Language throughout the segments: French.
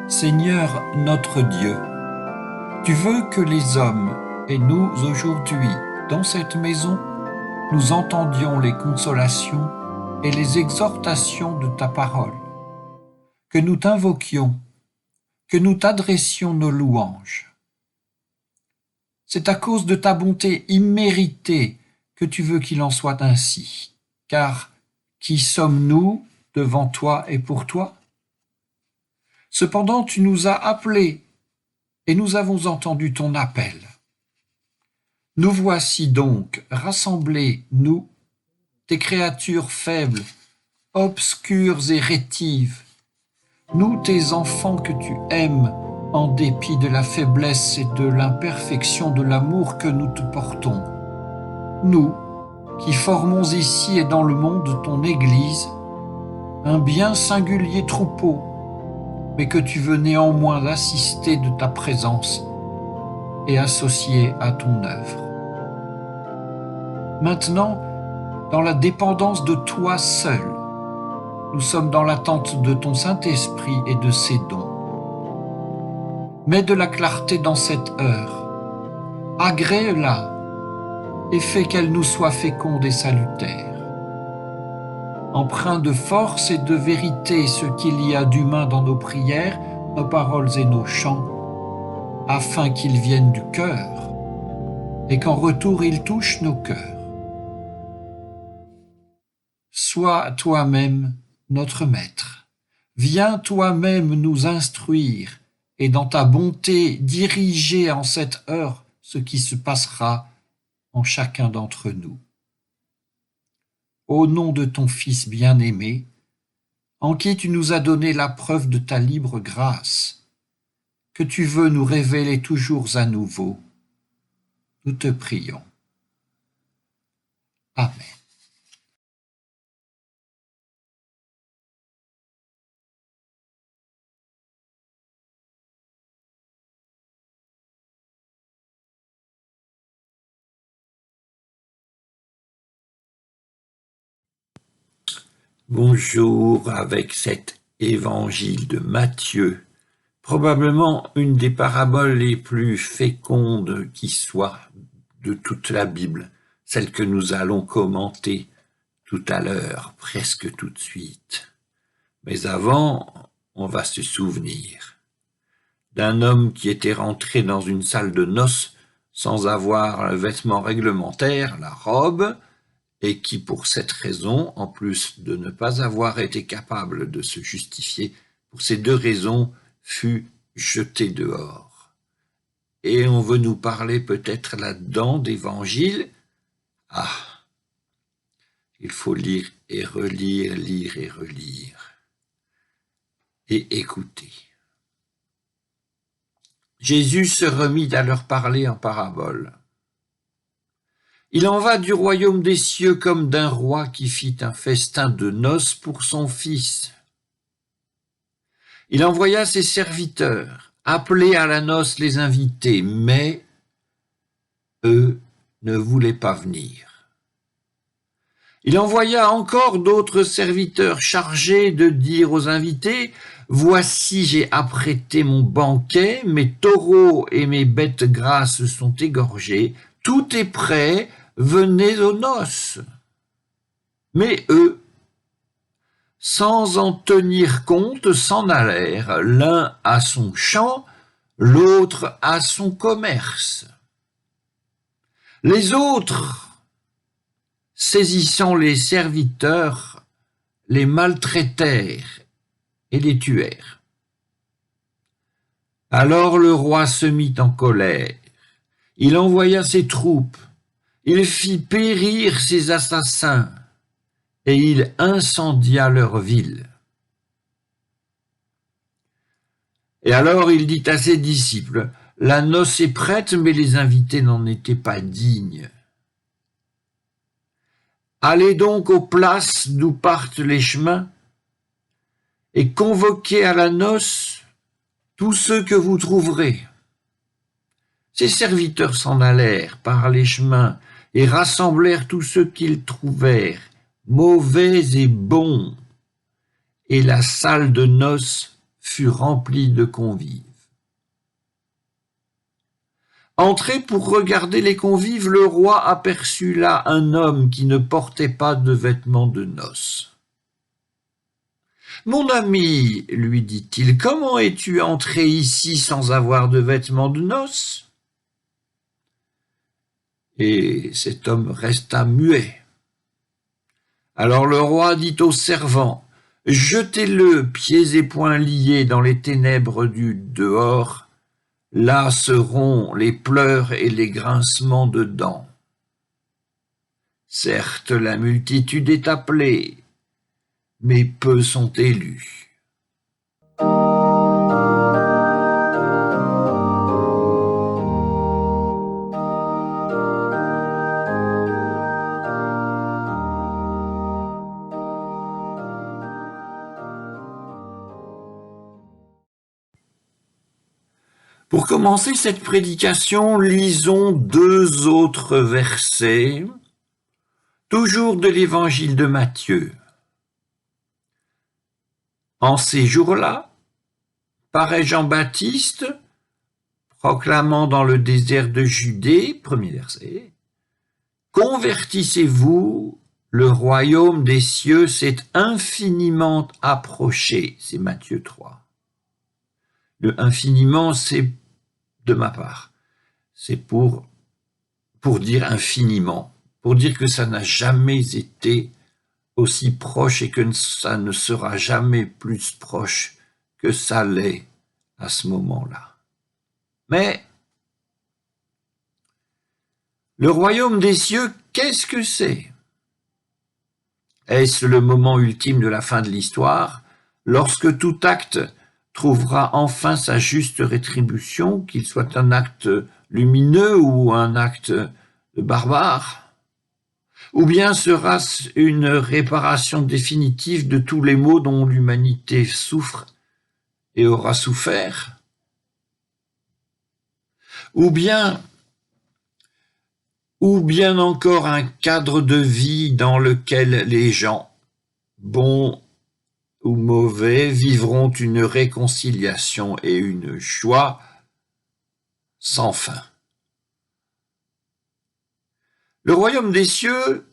Seigneur notre Dieu, tu veux que les hommes et nous aujourd'hui, dans cette maison, nous entendions les consolations et les exhortations de ta parole, que nous t'invoquions, que nous t'adressions nos louanges. C'est à cause de ta bonté imméritée que tu veux qu'il en soit ainsi, car qui sommes-nous devant toi et pour toi? Cependant, tu nous as appelés et nous avons entendu ton appel. Nous voici donc rassemblés, nous, tes créatures faibles, obscures et rétives, nous, tes enfants que tu aimes, en dépit de la faiblesse et de l'imperfection de l'amour que nous te portons. Nous, qui formons ici et dans le monde ton Église, un bien singulier troupeau, mais que tu veux néanmoins assister de ta présence et associer à ton œuvre. Maintenant, dans la dépendance de toi seul, nous sommes dans l'attente de ton Saint-Esprit et de ses dons. Mets de la clarté dans cette heure, agrée-la et fais qu'elle nous soit féconde et salutaire. Empreint de force et de vérité ce qu'il y a d'humain dans nos prières, nos paroles et nos chants, afin qu'ils viennent du cœur et qu'en retour ils touchent nos cœurs. Sois toi-même notre maître. Viens toi-même nous instruire et dans ta bonté diriger en cette heure ce qui se passera en chacun d'entre nous. Au nom de ton Fils bien-aimé, en qui tu nous as donné la preuve de ta libre grâce, que tu veux nous révéler toujours à nouveau, nous te prions. Amen. Bonjour avec cet évangile de Matthieu, probablement une des paraboles les plus fécondes qui soit de toute la Bible, celle que nous allons commenter tout à l'heure, presque tout de suite. Mais avant, on va se souvenir d'un homme qui était rentré dans une salle de noces sans avoir le vêtement réglementaire, la robe, et qui, pour cette raison, en plus de ne pas avoir été capable de se justifier, pour ces deux raisons, fut jeté dehors. Et on veut nous parler peut-être là-dedans d'évangile. Ah, il faut lire et relire, lire et relire, et écouter. Jésus se remit à leur parler en parabole. Il en va du royaume des cieux comme d'un roi qui fit un festin de noces pour son fils. Il envoya ses serviteurs, appeler à la noce les invités, mais eux ne voulaient pas venir. Il envoya encore d'autres serviteurs chargés de dire aux invités « Voici, j'ai apprêté mon banquet, mes taureaux et mes bêtes grasses sont égorgés, tout est prêt, venez aux noces. » Mais eux, sans en tenir compte, s'en allèrent, l'un à son champ, l'autre à son commerce. Les autres, saisissant les serviteurs, les maltraitèrent et les tuèrent. Alors le roi se mit en colère. Il envoya ses troupes. Il fit périr ses assassins et il incendia leur ville. Et alors il dit à ses disciples, « La noce est prête, mais les invités n'en étaient pas dignes. Allez donc aux places d'où partent les chemins et convoquez à la noce tous ceux que vous trouverez. » Ses serviteurs s'en allèrent par les chemins et rassemblèrent tous ceux qu'ils trouvèrent, mauvais et bons, et la salle de noces fut remplie de convives. Entré pour regarder les convives, le roi aperçut là un homme qui ne portait pas de vêtements de noces. « Mon ami, lui dit-il, comment es-tu entré ici sans avoir de vêtements de noces ?» Et cet homme resta muet. Alors le roi dit aux servants, « Jetez-le, pieds et poings liés, dans les ténèbres du dehors. Là seront les pleurs et les grincements de dents. Certes, la multitude est appelée, mais peu sont élus. » Pour commencer cette prédication, lisons 2 autres versets, toujours de l'évangile de Matthieu. En ces jours-là, paraît Jean-Baptiste, proclamant dans le désert de Judée, premier verset, « Convertissez-vous, le royaume des cieux s'est infiniment approché. » C'est Matthieu 3. Le infiniment, c'est de ma part. C'est pour dire infiniment, pour dire que ça n'a jamais été aussi proche et que ça ne sera jamais plus proche que ça l'est à ce moment-là. Mais le royaume des cieux, qu'est-ce que c'est? Est-ce le moment ultime de la fin de l'histoire, lorsque tout acte trouvera enfin sa juste rétribution, qu'il soit un acte lumineux ou un acte barbare? Ou bien sera-ce une réparation définitive de tous les maux dont l'humanité souffre et aura souffert? Ou bien encore un cadre de vie dans lequel les gens, bons ou mauvais, vivront une réconciliation et une joie sans fin. Le royaume des cieux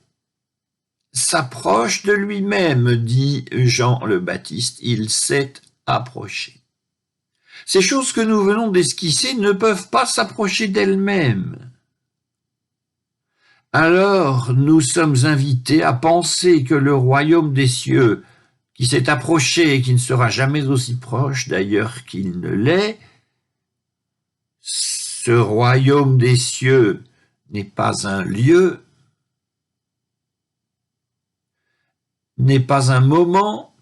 s'approche de lui-même, dit Jean le Baptiste, il s'est approché. Ces choses que nous venons d'esquisser ne peuvent pas s'approcher d'elles-mêmes. Alors nous sommes invités à penser que le royaume des cieux, qui s'est approché et qui ne sera jamais aussi proche d'ailleurs qu'il ne l'est, ce royaume des cieux n'est pas un lieu, n'est pas un moment,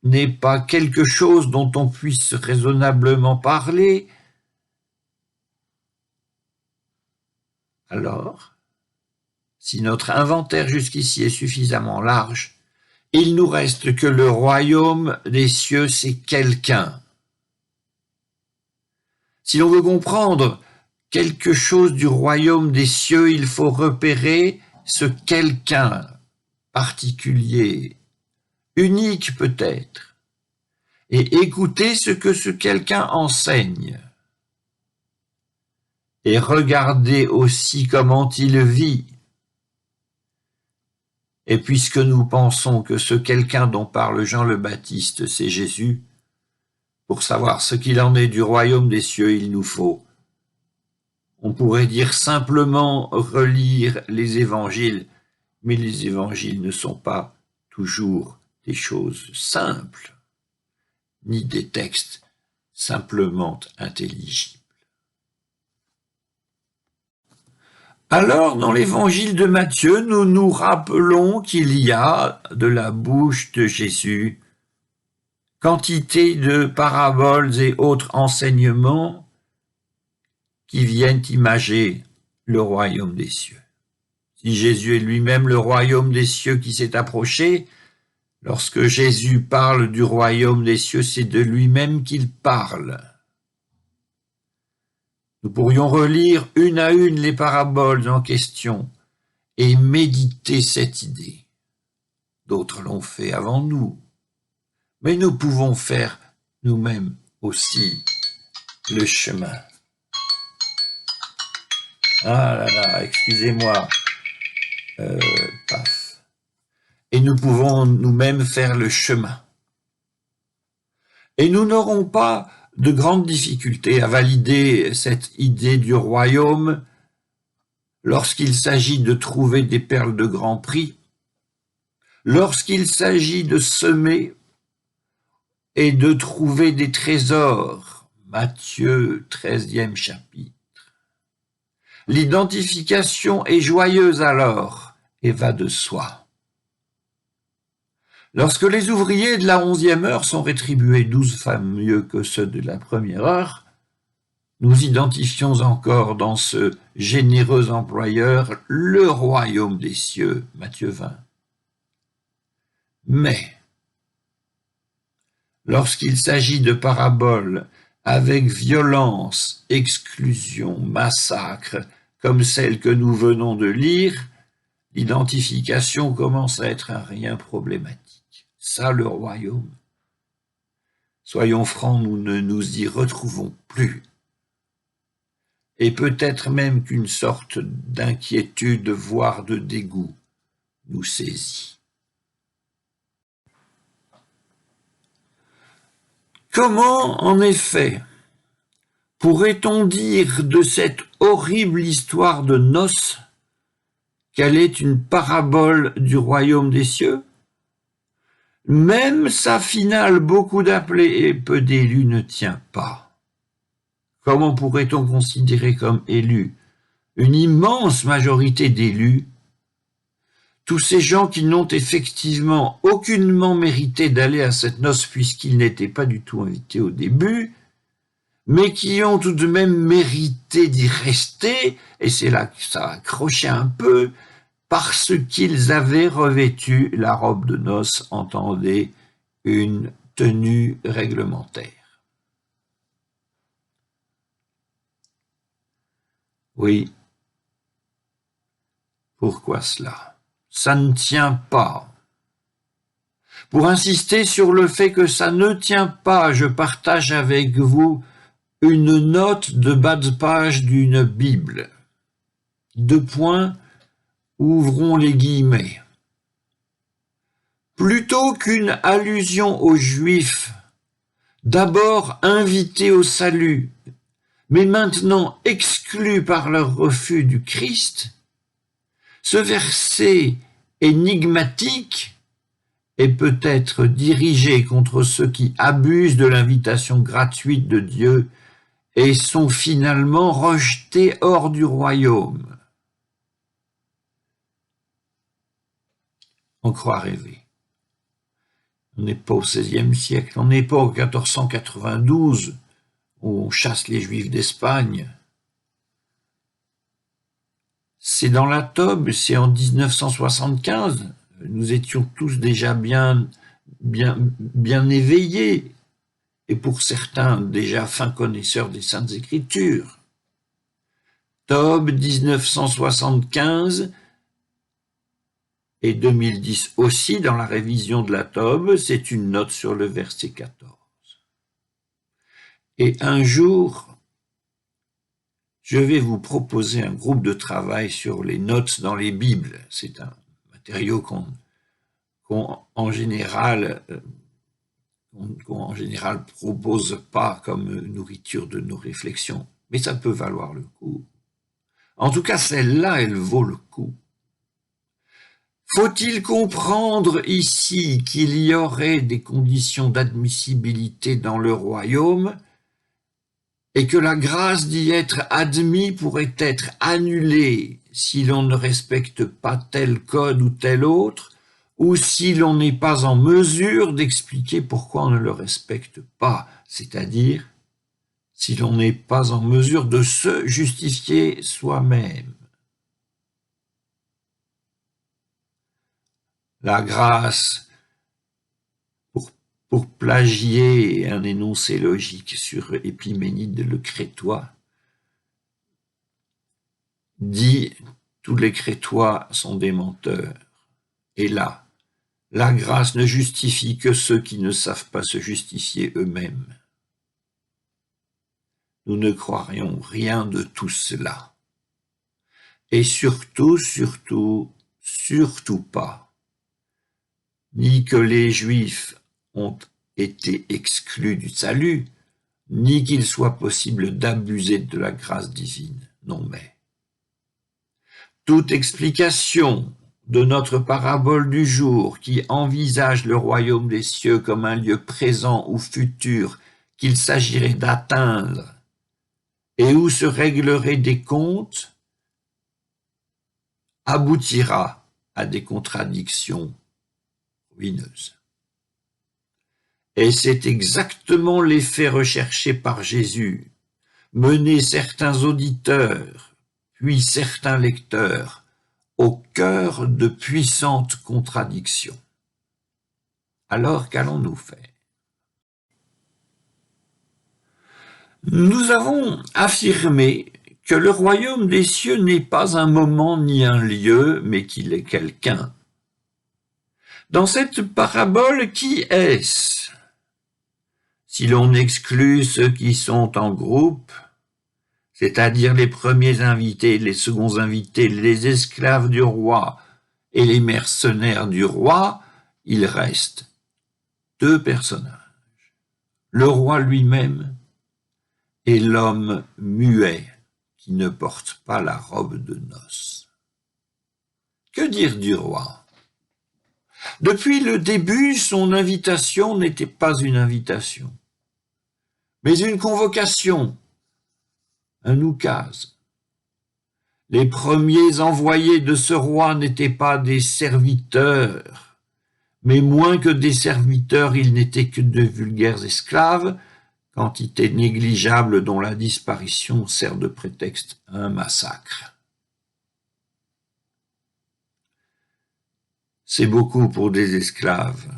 n'est pas quelque chose dont on puisse raisonnablement parler. Alors, si notre inventaire jusqu'ici est suffisamment large, il nous reste que le royaume des cieux, c'est quelqu'un. Si l'on veut comprendre quelque chose du royaume des cieux, il faut repérer ce quelqu'un particulier, unique peut-être, et écouter ce que ce quelqu'un enseigne. Et regarder aussi comment il vit. Et puisque nous pensons que ce quelqu'un dont parle Jean le Baptiste, c'est Jésus, pour savoir ce qu'il en est du royaume des cieux, il nous faut, on pourrait dire simplement relire les évangiles, mais les évangiles ne sont pas toujours des choses simples, ni des textes simplement intelligibles. Alors, dans l'évangile de Matthieu, nous nous rappelons qu'il y a, de la bouche de Jésus, quantité de paraboles et autres enseignements qui viennent imager le royaume des cieux. Si Jésus est lui-même le royaume des cieux qui s'est approché, lorsque Jésus parle du royaume des cieux, c'est de lui-même qu'il parle. Nous pourrions relire une à une les paraboles en question et méditer cette idée. D'autres l'ont fait avant nous, mais nous pouvons faire nous-mêmes aussi le chemin. Ah là là, excusez-moi. Paf. Et nous pouvons nous-mêmes faire le chemin. Et nous n'aurons pas de grandes difficultés à valider cette idée du royaume lorsqu'il s'agit de trouver des perles de grand prix, lorsqu'il s'agit de semer et de trouver des trésors. Matthieu 13e chapitre. L'identification est joyeuse alors et va de soi. Lorsque les ouvriers de la 11e heure sont rétribués 12 fois mieux que ceux de la première heure, nous identifions encore dans ce généreux employeur le royaume des cieux, Matthieu 20. Mais, lorsqu'il s'agit de paraboles avec violence, exclusion, massacre, comme celle que nous venons de lire, l'identification commence à être un rien problématique. Ça, le royaume. Soyons francs, nous ne nous y retrouvons plus. Et peut-être même qu'une sorte d'inquiétude, voire de dégoût, nous saisit. Comment, en effet, pourrait-on dire de cette horrible histoire de noces qu'elle est une parabole du royaume des cieux? Même sa finale, beaucoup d'appelés et peu d'élus, ne tient pas. Comment pourrait-on considérer comme élus une immense majorité d'élus, tous ces gens qui n'ont effectivement aucunement mérité d'aller à cette noce puisqu'ils n'étaient pas du tout invités au début, mais qui ont tout de même mérité d'y rester, et c'est là que ça a accroché un peu, parce qu'ils avaient revêtu la robe de noces, entendez, une tenue réglementaire. Oui, pourquoi cela? Ça ne tient pas. Pour insister sur le fait que ça ne tient pas, je partage avec vous une note de bas de page d'une Bible. 2 points, ouvrons les guillemets. Plutôt qu'une allusion aux Juifs, d'abord invités au salut, mais maintenant exclus par leur refus du Christ, ce verset énigmatique est peut-être dirigé contre ceux qui abusent de l'invitation gratuite de Dieu et sont finalement rejetés hors du royaume. On croit rêver. On n'est pas au XVIe siècle, on n'est pas en 1492 où on chasse les Juifs d'Espagne. C'est dans la Tobe, c'est en 1975. Nous étions tous déjà bien éveillés, et pour certains déjà fins connaisseurs des Saintes Écritures. Tobe 1975 et 2010 aussi, dans la révision de la Tobe, c'est une note sur le verset 14. Et un jour, je vais vous proposer un groupe de travail sur les notes dans les Bibles. C'est un matériau qu'on en général propose pas comme nourriture de nos réflexions, mais ça peut valoir le coup. En tout cas, celle-là, elle vaut le coup. Faut-il comprendre ici qu'il y aurait des conditions d'admissibilité dans le royaume et que la grâce d'y être admis pourrait être annulée si l'on ne respecte pas tel code ou tel autre, ou si l'on n'est pas en mesure d'expliquer pourquoi on ne le respecte pas, c'est-à-dire si l'on n'est pas en mesure de se justifier soi-même. La grâce, pour plagier un énoncé logique sur Épiménide le Crétois, dit « tous les Crétois sont des menteurs ». Et là, La grâce ne justifie que ceux qui ne savent pas se justifier eux-mêmes. Nous ne croirions rien de tout cela. Et surtout pas, ni que les Juifs ont été exclus du salut, ni qu'il soit possible d'abuser de la grâce divine. Non mais. Toute explication de notre parabole du jour qui envisage le royaume des cieux comme un lieu présent ou futur qu'il s'agirait d'atteindre et où se régleraient des comptes, aboutira à des contradictions ruineuses. Et c'est exactement l'effet recherché par Jésus, mener certains auditeurs, puis certains lecteurs, au cœur de puissantes contradictions. Alors qu'allons-nous faire? Nous avons affirmé que le royaume des cieux n'est pas un moment ni un lieu, mais qu'il est quelqu'un. Dans cette parabole, qui est-ce? Si l'on exclut ceux qui sont en groupe, c'est-à-dire les premiers invités, les seconds invités, les esclaves du roi et les mercenaires du roi, il reste deux personnages, le roi lui-même et l'homme muet qui ne porte pas la robe de noces. Que dire du roi? Depuis le début, son invitation n'était pas une invitation, mais une convocation, un oukase. Les premiers envoyés de ce roi n'étaient pas des serviteurs, mais moins que des serviteurs, ils n'étaient que de vulgaires esclaves, quantité négligeable dont la disparition sert de prétexte à un massacre. C'est beaucoup pour des esclaves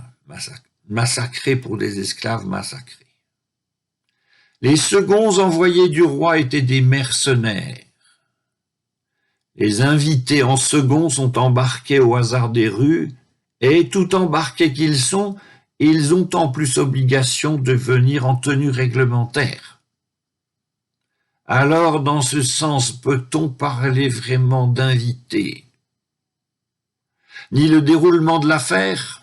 massacrés pour des esclaves massacrés. Les seconds envoyés du roi étaient des mercenaires. Les invités en second sont embarqués au hasard des rues, et tout embarqués qu'ils sont, ils ont en plus obligation de venir en tenue réglementaire. Alors, dans ce sens, peut-on parler vraiment d'invités? Ni le déroulement de l'affaire,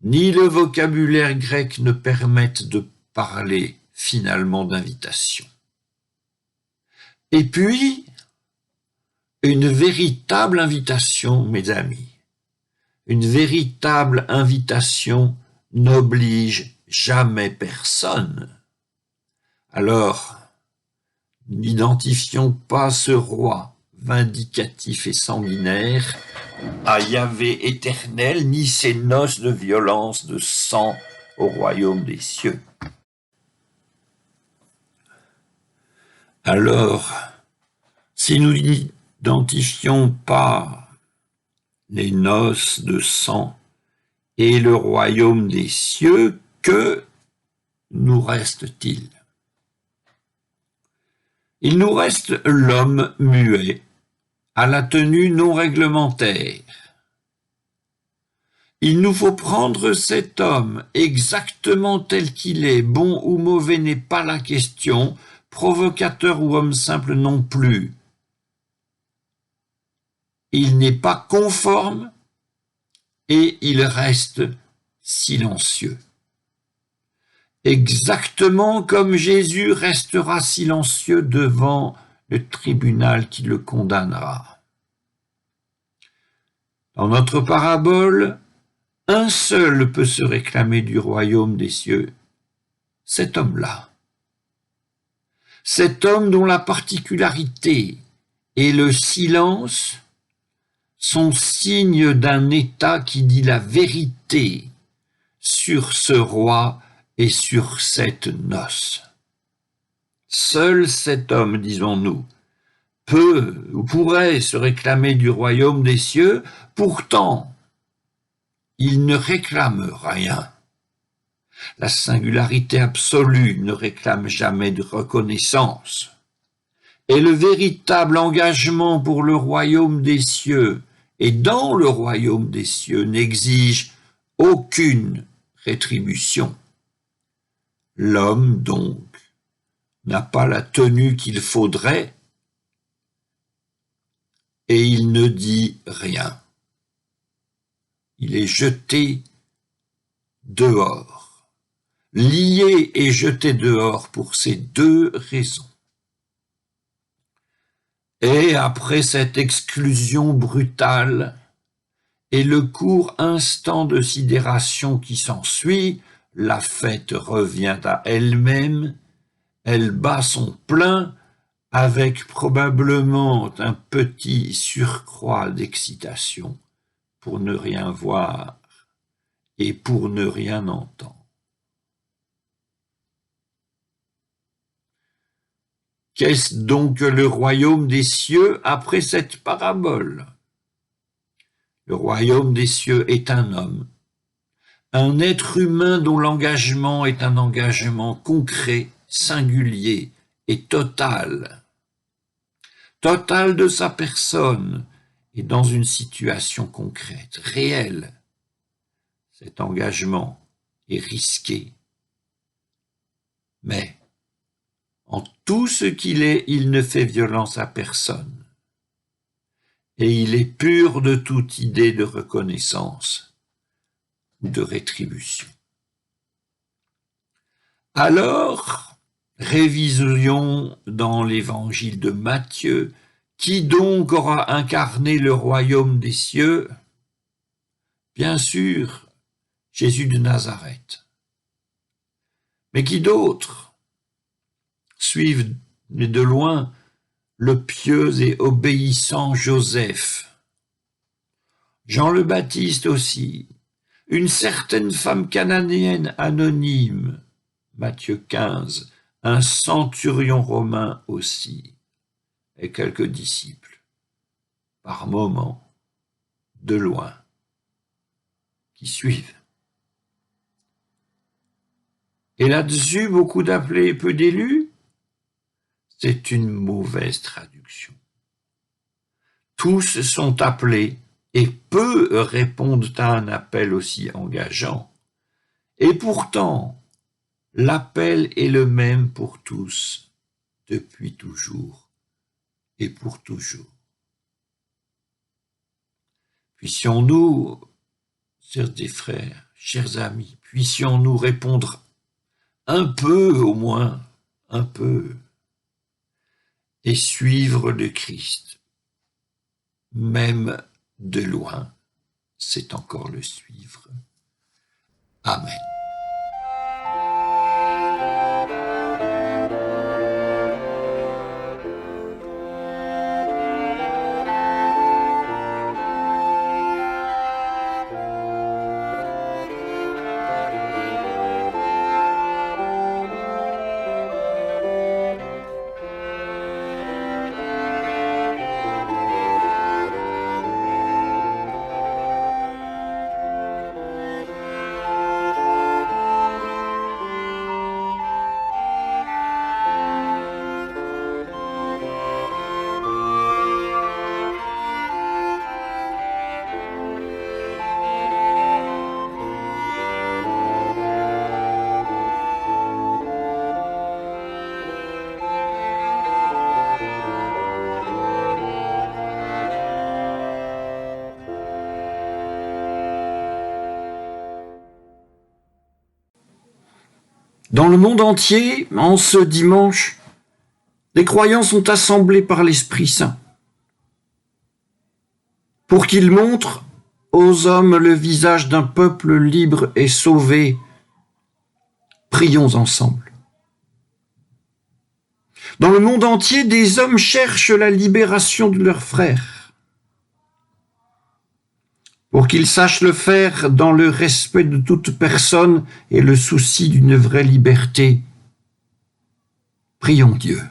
ni le vocabulaire grec ne permettent de parler finalement d'invitation. Et puis, une véritable invitation, mes amis, une véritable invitation n'oblige jamais personne. Alors, n'identifions pas ce roi vindicatif et sanguinaire à Yahvé éternel, ni ses noces de violence de sang au royaume des cieux. Alors, si nous n'identifions pas les noces de sang et le royaume des cieux, que nous reste-t-il? Il nous reste l'homme muet, à la tenue non réglementaire. Il nous faut prendre cet homme exactement tel qu'il est, bon ou mauvais n'est pas la question, provocateur ou homme simple non plus. Il n'est pas conforme et il reste silencieux. Exactement comme Jésus restera silencieux devant le tribunal qui le condamnera. Dans notre parabole, un seul peut se réclamer du royaume des cieux, cet homme-là. Cet homme dont la particularité et le silence sont signes d'un État qui dit la vérité sur ce roi et sur cette noce. Seul cet homme, disons-nous, peut ou pourrait se réclamer du royaume des cieux, pourtant, il ne réclame rien. La singularité absolue ne réclame jamais de reconnaissance. Et le véritable engagement pour le royaume des cieux et dans le royaume des cieux n'exige aucune rétribution. L'homme, donc, n'a pas la tenue qu'il faudrait et il ne dit rien. Il est jeté dehors, lié et jeté dehors pour ces deux raisons. Et après cette exclusion brutale et le court instant de sidération qui s'ensuit, la fête revient à elle-même, elle bat son plein avec probablement un petit surcroît d'excitation pour ne rien voir et pour ne rien entendre. Qu'est-ce donc que le royaume des cieux après cette parabole? Le royaume des cieux est un homme, un être humain dont l'engagement est un engagement concret, singulier et total. Total de sa personne et dans une situation concrète, réelle. Cet engagement est risqué. Mais en tout ce qu'il est, il ne fait violence à personne. Et il est pur de toute idée de reconnaissance ou de rétribution. Alors, révisions dans l'évangile de Matthieu. Qui donc aura incarné le royaume des cieux? Bien sûr, Jésus de Nazareth. Mais qui d'autre? Suivent de loin le pieux et obéissant Joseph. Jean le Baptiste aussi. Une certaine femme cananéenne anonyme, Matthieu 15, un centurion romain aussi, et quelques disciples, par moments, de loin, qui suivent. Et là-dessus, beaucoup d'appelés et peu d'élus, c'est une mauvaise traduction. Tous sont appelés et peu répondent à un appel aussi engageant. Et pourtant, l'appel est le même pour tous, depuis toujours et pour toujours. Puissions-nous, chers des frères, chers amis, puissions-nous répondre un peu au moins, un peu, et suivre le Christ, même de loin, c'est encore le suivre. Amen. Dans le monde entier, en ce dimanche, les croyants sont assemblés par l'Esprit Saint pour qu'il montre aux hommes le visage d'un peuple libre et sauvé. Prions ensemble. Dans le monde entier, des hommes cherchent la libération de leurs frères pour qu'ils sachent le faire dans le respect de toute personne et le souci d'une vraie liberté. Prions Dieu.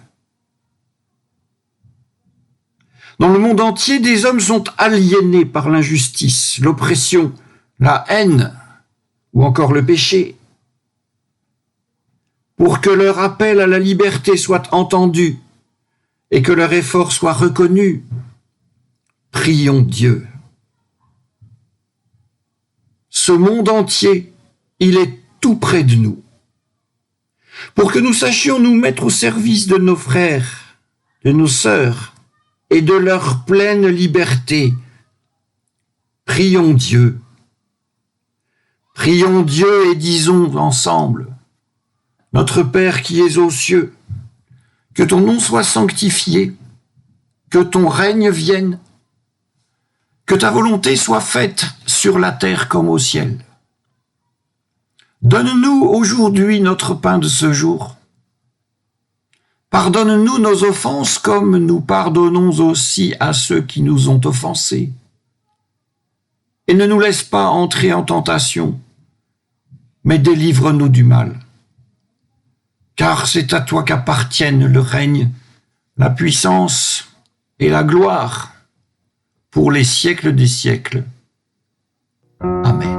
Dans le monde entier, des hommes sont aliénés par l'injustice, l'oppression, la haine ou encore le péché. Pour que leur appel à la liberté soit entendu et que leur effort soit reconnu, prions Dieu ce monde entier, il est tout près de nous. Pour que nous sachions nous mettre au service de nos frères, de nos sœurs et de leur pleine liberté, prions Dieu. Prions Dieu et disons ensemble, Notre Père qui es aux cieux, que ton nom soit sanctifié, que ton règne vienne, que ta volonté soit faite sur la terre comme au ciel. Donne-nous aujourd'hui notre pain de ce jour. Pardonne-nous nos offenses comme nous pardonnons aussi à ceux qui nous ont offensés. Et ne nous laisse pas entrer en tentation, mais délivre-nous du mal. Car c'est à toi qu'appartiennent le règne, la puissance et la gloire pour les siècles des siècles. Amen.